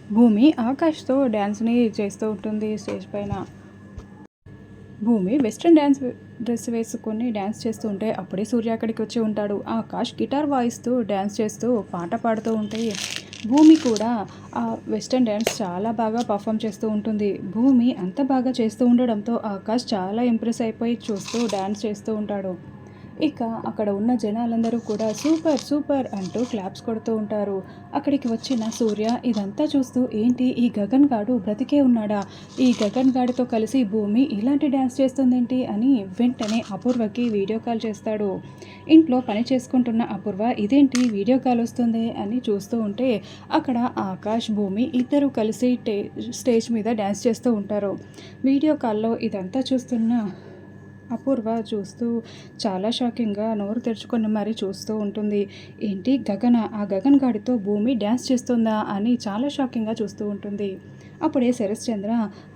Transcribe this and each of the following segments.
భూమి ఆకాష్‌తో డాన్స్‌ని చేస్తూ ఉంటుంది స్టేజ్ పైన. భూమి వెస్టర్న్ డ్రెస్ వేసుకొని డాన్స్ చేస్తూ ఉంటే అప్పుడే సూర్య అక్కడికి వచ్చి ఉంటాడు. ఆకాష్ గిటార్ వాయిస్తూ డాన్స్ చేస్తూ పాట పాడుతూ ఉంటే భూమి కూడా ఆ వెస్టర్న్ డాన్స్ చాలా బాగా పర్ఫామ్ చేస్తూ ఉంటుంది. భూమి అంత బాగా చేస్తూ ఉండడంతో ఆకాష్ చాలా ఇంప్రెస్ అయిపోయి చూస్తూ డాన్స్ చేస్తూ ఉంటాడు. ఇక అక్కడ ఉన్న జనాలందరూ కూడా సూపర్! సూపర్! అంటూ క్లాప్స్ కొడుతూ ఉంటారు. అక్కడికి వచ్చిన సూర్య ఇదంతా చూస్తూ ఏంటి ఈ గగన్ గాడు బ్రతికే ఉన్నాడా? ఈ గగన్ గాడితో కలిసి భూమి ఇలాంటి డాన్స్ చేస్తుందేంటి అని వెంటనే అపూర్వకి వీడియో కాల్ చేస్తాడు. ఇంట్లో పని చేసుకుంటున్న అపూర్వ ఇదేంటి వీడియో కాల్ వస్తుందే అని చూస్తూ ఉంటే అక్కడ ఆకాష్, భూమి ఇద్దరు కలిసి స్టేజ్ మీద డాన్స్ చేస్తూ ఉంటారు. వీడియో కాల్‌లో ఇదంతా చూస్తున్న అపూర్వ చూస్తూ చాలా షాకింగ్‌గా నోరు తెరుచుకొని మరీ చూస్తూ ఉంటుంది. ఏంటి గగన ఆ గగన్ గాడితో భూమి డాన్స్ చేస్తుందా అని చాలా షాకింగ్‌గా చూస్తూ ఉంటుంది. అప్పుడే శరశ్చంద్ర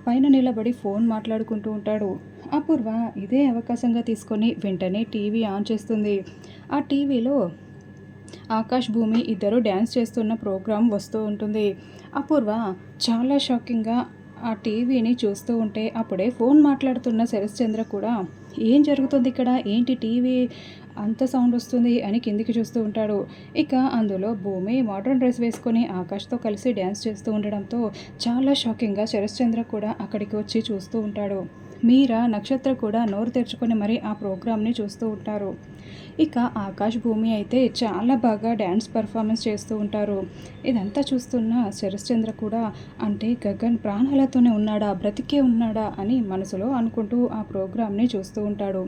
పైన నిలబడి ఫోన్ మాట్లాడుకుంటూ ఉంటాడు. అపూర్వ ఇదే అవకాశంగా తీసుకొని వెంటనే టీవీ ఆన్ చేస్తుంది. ఆ టీవీలో ఆకాష్, భూమి ఇద్దరు డాన్స్ చేస్తున్న ప్రోగ్రాం వస్తూ ఉంటుంది. అపూర్వ చాలా షాకింగ్‌గా ఆ టీవీని చూస్తూ ఉంటే అప్పుడే ఫోన్ మాట్లాడుతున్న శరశ్చంద్ర కూడా ఏం జరుగుతుంది ఇక్కడ? ఏంటి టీవీ అంత సౌండ్ వస్తుంది అని కిందికి చూస్తూ ఉంటాడు. ఇక అందులో భూమి మోడ్రన్ డ్రెస్ వేసుకొని ఆకాష్‌తో కలిసి డాన్స్ చేస్తూ ఉండడంతో చాలా షాకింగ్‌గా శరశ్చంద్ర కూడా అక్కడికి వచ్చి చూస్తూ ఉంటాడు. మీరా, నక్షత్ర కూడా నోరు తెరుచుకొని మరి ఆ ప్రోగ్రామ్‌ని చూస్తూ ఉంటారు. ఇక ఆకాష్, భూమి అయితే చాలా బాగా డ్యాన్స్ పెర్ఫార్మెన్స్ చేస్తూ ఉంటారు. ఇదంతా చూస్తున్న శరశ్చంద్ర కూడా అంటే గగన్ ప్రాణాలతోనే ఉన్నాడా? బ్రతికే ఉన్నాడా? అని మనసులో అనుకుంటూ ఆ ప్రోగ్రామ్‌ని చూస్తూ ఉంటాడు.